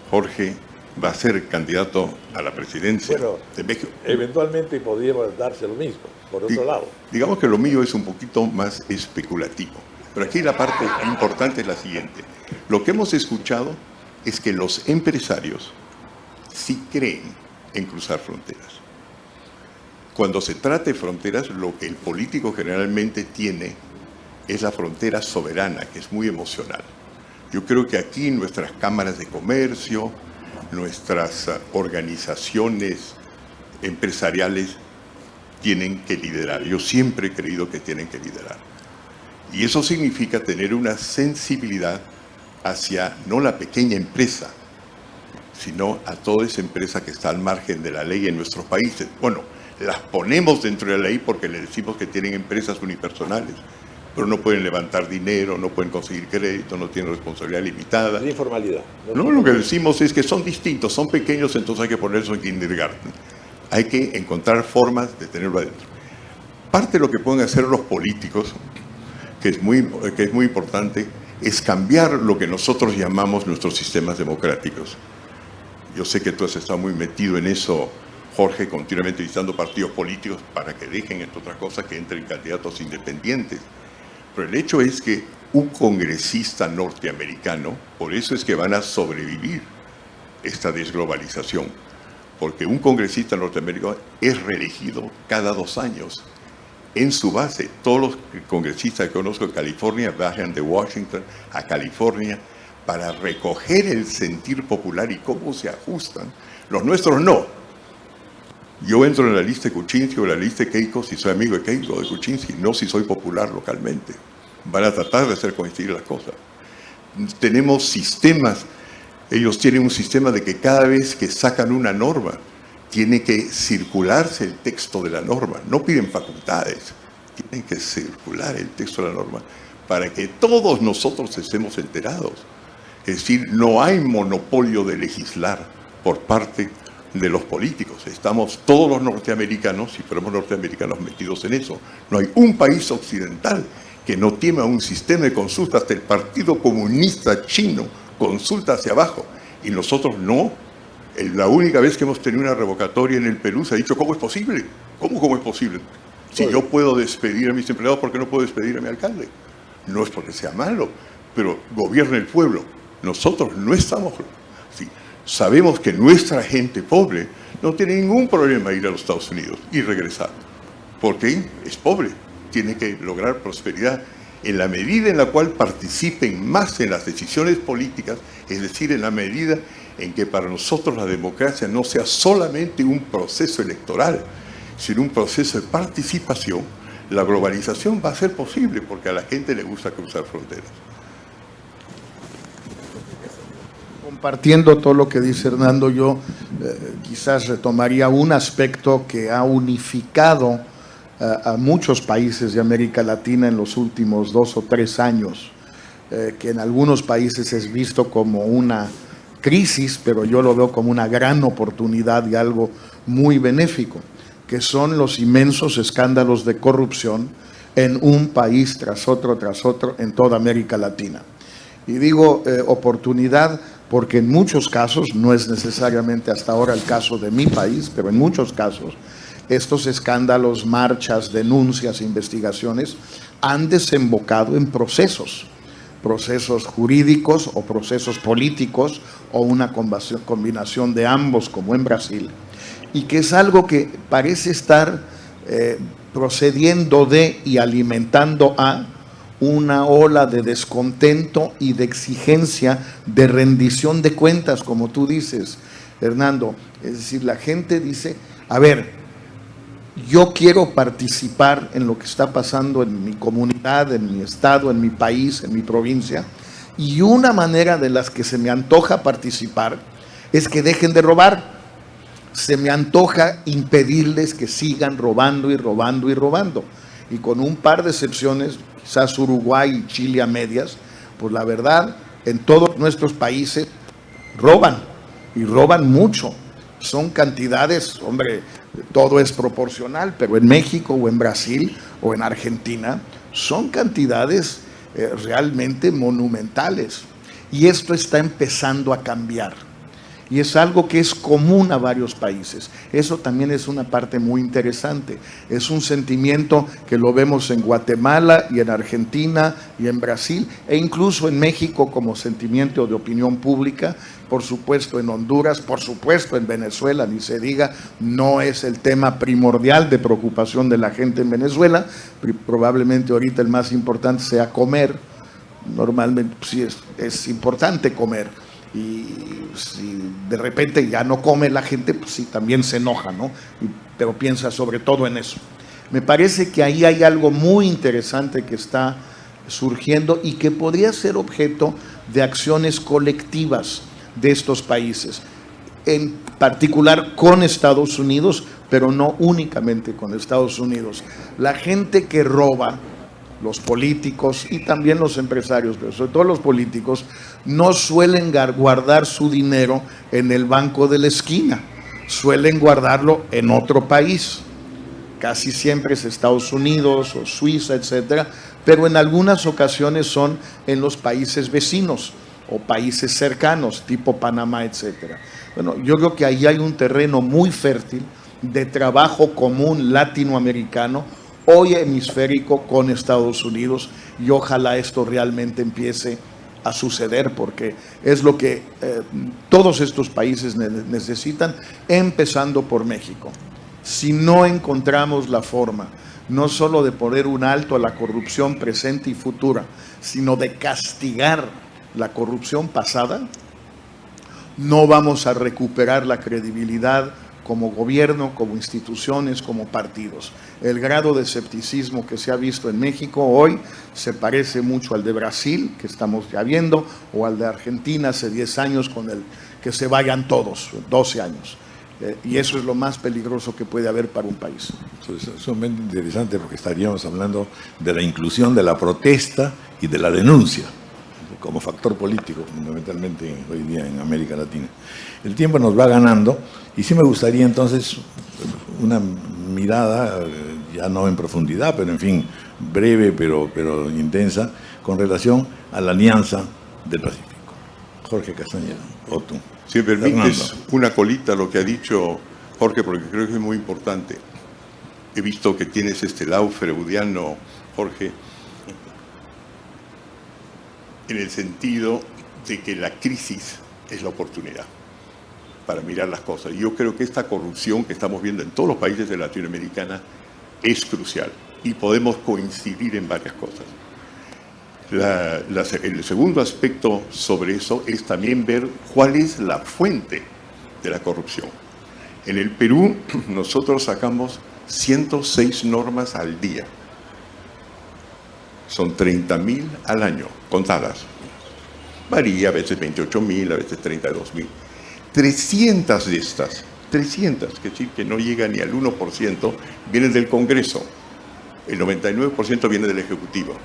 D: Jorge va a ser candidato a la presidencia de México.
B: Eventualmente podría darse lo mismo, por otro lado.
D: Digamos que lo mío es un poquito más especulativo. Pero aquí la parte importante es la siguiente. Lo que hemos escuchado es que los empresarios sí creen en cruzar fronteras. Cuando se trata de fronteras, lo que el político generalmente tiene es la frontera soberana, que es muy emocional. Yo creo que aquí nuestras cámaras de comercio, nuestras organizaciones empresariales tienen que liderar. Yo siempre he creído que tienen que liderar. Y eso significa tener una sensibilidad hacia no la pequeña empresa, sino a toda esa empresa que está al margen de la ley en nuestros países. Bueno, las ponemos dentro de la ley porque le decimos que tienen empresas unipersonales, pero no pueden levantar dinero, no pueden conseguir crédito, no tienen responsabilidad limitada.
B: Es informalidad.
D: No, lo que decimos es que son distintos, son pequeños, entonces hay que ponerlos en kindergarten. Hay que encontrar formas de tenerlo adentro. Parte de lo que pueden hacer los políticos, que es muy importante, es cambiar lo que nosotros llamamos nuestros sistemas democráticos. Yo sé que tú has estado muy metido en eso, Jorge, continuamente visitando partidos políticos para que dejen, entre otras cosas, que entren candidatos independientes. Pero el hecho es que un congresista norteamericano, por eso es que van a sobrevivir esta desglobalización, porque un congresista norteamericano es reelegido cada 2 años. En su base, todos los congresistas que conozco de California viajan de Washington a California para recoger el sentir popular y cómo se ajustan. Los nuestros no. Yo entro en la lista de Kuczynski o en la lista de Keiko si soy amigo de Keiko o de Kuczynski, no si soy popular localmente. Van a tratar de hacer coincidir las cosas. Tenemos sistemas, ellos tienen un sistema de que cada vez que sacan una norma, tiene que circularse el texto de la norma. No piden facultades, tienen que circular el texto de la norma para que todos nosotros estemos enterados. Es decir, no hay monopolio de legislar por parte de los políticos. Estamos todos los norteamericanos, si fuéramos norteamericanos, metidos en eso. No hay un país occidental que no tiene un sistema de consulta. Hasta el Partido Comunista Chino consulta hacia abajo. Y nosotros no. La única vez que hemos tenido una revocatoria en el Perú se ha dicho, ¿cómo es posible? ¿Cómo es posible? Si yo puedo despedir a mis empleados, ¿por qué no puedo despedir a mi alcalde? No es porque sea malo, pero gobierna el pueblo. Nosotros no estamos... Sí, sabemos que nuestra gente pobre no tiene ningún problema ir a los Estados Unidos y regresar. Porque es pobre, tiene que lograr prosperidad en la medida en la cual participen más en las decisiones políticas, es decir, en la medida en que para nosotros la democracia no sea solamente un proceso electoral, sino un proceso de participación. La globalización va a ser posible porque a la gente le gusta cruzar fronteras.
C: Compartiendo todo lo que dice Hernando, yo quizás retomaría un aspecto que ha unificado a muchos países de América Latina en los últimos 2 o 3 años, que en algunos países es visto como una crisis, pero yo lo veo como una gran oportunidad y algo muy benéfico, que son los inmensos escándalos de corrupción en un país tras otro en toda América Latina. Y digo oportunidad porque en muchos casos, no es necesariamente hasta ahora el caso de mi país, pero en muchos casos, estos escándalos, marchas, denuncias, investigaciones han desembocado en procesos jurídicos o procesos políticos o una combinación de ambos, como en Brasil, y que es algo que parece estar procediendo de y alimentando a una ola de descontento y de exigencia de rendición de cuentas, como tú dices, Hernando. Es decir, la gente dice, a ver, yo quiero participar en lo que está pasando en mi comunidad, en mi estado, en mi país, en mi provincia, y una manera de las que se me antoja participar es que dejen de robar. Se me antoja impedirles que sigan robando y robando y robando. Y con un par de excepciones, quizás Uruguay y Chile a medias, pues la verdad, en todos nuestros países roban, y roban mucho. Son cantidades, hombre, todo es proporcional, pero en México o en Brasil o en Argentina son cantidades realmente monumentales. Y esto está empezando a cambiar. Y es algo que es común a varios países. Eso también es una parte muy interesante. Es un sentimiento que lo vemos en Guatemala y en Argentina y en Brasil, e incluso en México como sentimiento de opinión pública, por supuesto en Honduras, por supuesto en Venezuela, ni se diga, no es el tema primordial de preocupación de la gente en Venezuela. Probablemente ahorita el más importante sea comer. Normalmente sí es importante comer. Y si de repente ya no come la gente, pues sí, también se enoja, ¿no? Pero piensa sobre todo en eso. Me parece que ahí hay algo muy interesante que está surgiendo y que podría ser objeto de acciones colectivas de estos países, en particular con Estados Unidos, pero no únicamente con Estados Unidos. La gente que roba, los políticos y también los empresarios, pero sobre todo los políticos, no suelen guardar su dinero en el banco de la esquina, suelen guardarlo en otro país. Casi siempre es Estados Unidos o Suiza, etcétera, pero en algunas ocasiones son en los países vecinos o países cercanos, tipo Panamá, etcétera. Bueno, yo creo que ahí hay un terreno muy fértil de trabajo común latinoamericano, hoy hemisférico, con Estados Unidos, y ojalá esto realmente empiece a suceder, porque es lo que todos estos países necesitan, empezando por México. Si no encontramos la forma, no solo de poner un alto a la corrupción presente y futura, sino de castigar la corrupción pasada, no vamos a recuperar la credibilidad como gobierno, como instituciones, como partidos. El grado de escepticismo que se ha visto en México hoy se parece mucho al de Brasil, que estamos ya viendo, o al de Argentina hace 10 años con el que se vayan todos, 12 años. Y eso es lo más peligroso que puede haber para un país.
B: Eso es sumamente interesante porque estaríamos hablando de la inclusión de la protesta y de la denuncia. como factor político, fundamentalmente hoy día en América Latina. El tiempo nos va ganando y sí me gustaría entonces una mirada, ya no en profundidad, pero en fin, breve pero intensa, con relación a la Alianza del Pacífico. Jorge Castañeda, o tú.
D: Si me permites
B: Fernando.
D: una colita a lo que ha dicho Jorge, porque creo que es muy importante. He visto que tienes este lado freudiano, Jorge, en el sentido de que la crisis es la oportunidad para mirar las cosas. Y yo creo que esta corrupción que estamos viendo en todos los países de Latinoamérica es crucial y podemos coincidir en varias cosas. El segundo aspecto sobre eso es también ver cuál es la fuente de la corrupción. En el Perú nosotros sacamos 106 normas al día. Son 30.000 al año, contadas. Varía, a veces 28.000, a veces 32.000. 300 de estas, 300, que decir que no llega ni al 1%, vienen del Congreso. El 99% viene del Ejecutivo.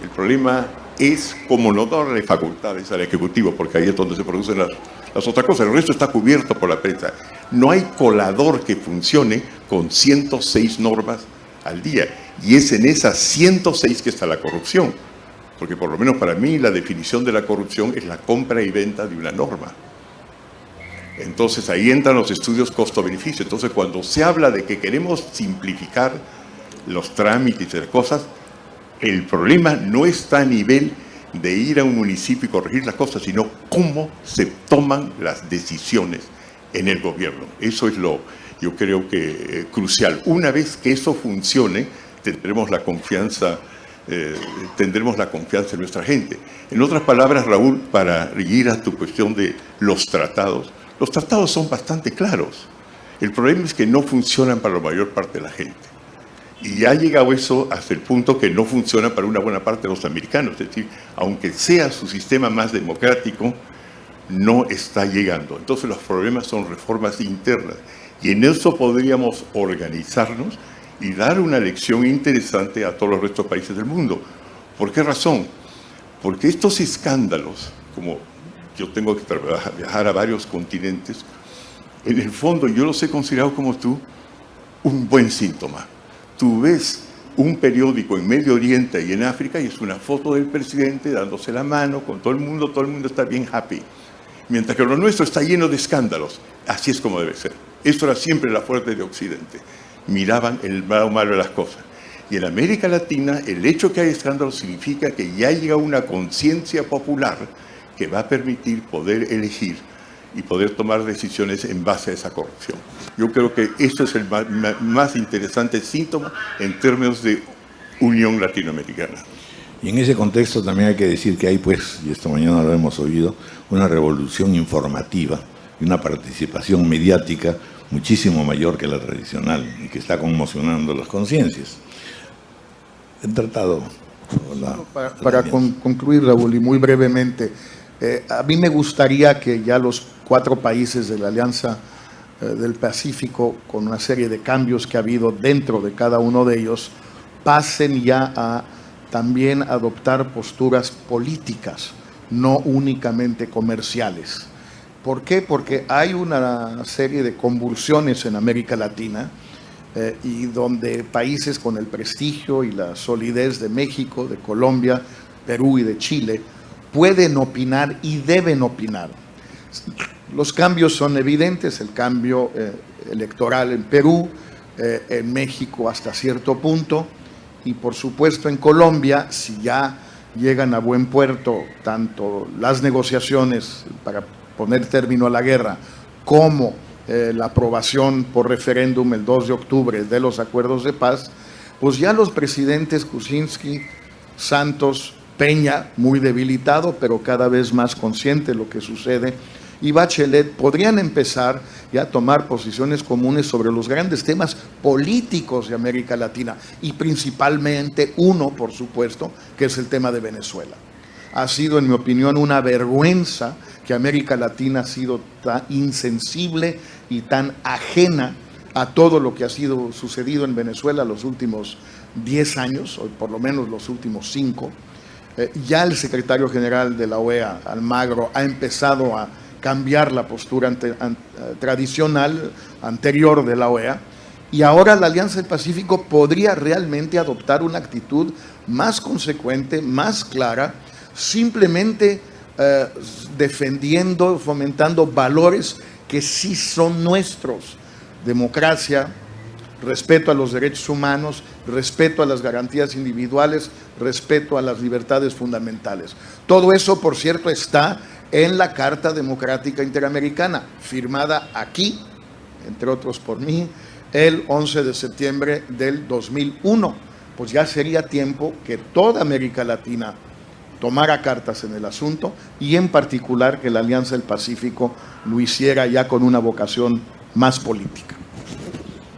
D: El problema es como no darle facultades al Ejecutivo, porque ahí es donde se producen las otras cosas. El resto está cubierto por la prensa. No hay colador que funcione con 106 normas al día. Y es en esas 106 que está la corrupción. Porque por lo menos para mí la definición de la corrupción es la compra y venta de una norma. Entonces ahí entran los estudios costo-beneficio. Entonces cuando se habla de que queremos simplificar los trámites y las cosas, el problema no está a nivel de ir a un municipio y corregir las cosas, sino cómo se toman las decisiones en el gobierno. Eso es yo creo que crucial. Una vez que eso funcione, tendremos la confianza en nuestra gente. En otras palabras, Raúl, para ir a tu cuestión de los tratados son bastante claros. El problema es que no funcionan para la mayor parte de la gente. Y ha llegado eso hasta el punto que no funciona para una buena parte de los americanos. Es decir, aunque sea su sistema más democrático, no está llegando. Entonces los problemas son reformas internas. Y en eso podríamos organizarnos y dar una lección interesante a todos los restos de países del mundo. ¿Por qué razón? Porque estos escándalos, como yo tengo que viajar a varios continentes, en el fondo yo los he considerado como tú un buen síntoma. Tú ves un periódico en Medio Oriente y en África y es una foto del presidente dándose la mano con todo el mundo está bien happy. Mientras que lo nuestro está lleno de escándalos. Así es como debe ser. Esto era siempre la fuerte de Occidente. Miraban el lado malo de las cosas. Y en América Latina, el hecho que hay escándalos significa que ya llega una conciencia popular que va a permitir poder elegir y poder tomar decisiones en base a esa corrupción. Yo creo que eso es el más interesante síntoma en términos de unión latinoamericana.
B: Y en ese contexto también hay que decir que hay, pues, y esta mañana lo hemos oído, una revolución informativa y una participación mediática muchísimo mayor que la tradicional y que está conmocionando las conciencias. El tratado...
C: Para concluir, Raúl, y muy brevemente, a mí me gustaría que ya los 4 países de la Alianza del Pacífico, con una serie de cambios que ha habido dentro de cada uno de ellos, pasen ya a también adoptar posturas políticas, no únicamente comerciales. ¿Por qué? Porque hay una serie de convulsiones en América Latina y donde países con el prestigio y la solidez de México, de Colombia, Perú y de Chile pueden opinar y deben opinar. Los cambios son evidentes, el cambio electoral en Perú, en México hasta cierto punto, y por supuesto en Colombia, si ya llegan a buen puerto tanto las negociaciones para poner término a la guerra, como la aprobación por referéndum el 2 de octubre de los acuerdos de paz, pues ya los presidentes Kuczynski, Santos, Peña, muy debilitado, pero cada vez más consciente de lo que sucede, y Bachelet podrían empezar ya a tomar posiciones comunes sobre los grandes temas políticos de América Latina, y principalmente uno, por supuesto, que es el tema de Venezuela. Ha sido, en mi opinión, una vergüenza que América Latina ha sido tan insensible y tan ajena a todo lo que ha sido sucedido en Venezuela los últimos 10 años, o por lo menos los últimos 5. Ya el secretario general de la OEA, Almagro, ha empezado a cambiar la postura tradicional anterior de la OEA, y ahora la Alianza del Pacífico podría realmente adoptar una actitud más consecuente, más clara, simplemente defendiendo, fomentando valores que sí son nuestros: democracia, respeto a los derechos humanos, respeto a las garantías individuales, respeto a las libertades fundamentales. Todo eso, por cierto, está en la Carta Democrática Interamericana, firmada aquí, entre otros por mí, el 11 de septiembre del 2001. Pues ya sería tiempo que toda América Latina tomara cartas en el asunto, y en particular que la Alianza del Pacífico lo hiciera ya con una vocación más política.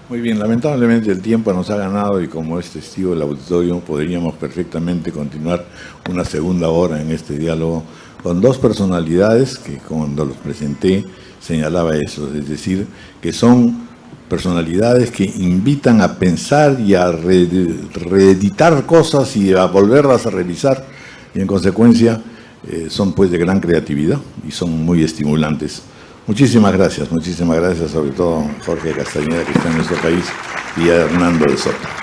B: Muy bien, lamentablemente el tiempo nos ha ganado, y como es testigo del auditorio, podríamos perfectamente continuar una segunda hora en este diálogo con dos personalidades que, cuando los presenté, señalaba eso, es decir, que son personalidades que invitan a pensar y a reeditar cosas y a volverlas a revisar, y en consecuencia son pues de gran creatividad y son muy estimulantes. Muchísimas gracias sobre todo Jorge Castañeda, que está en nuestro país, y a Hernando de Soto.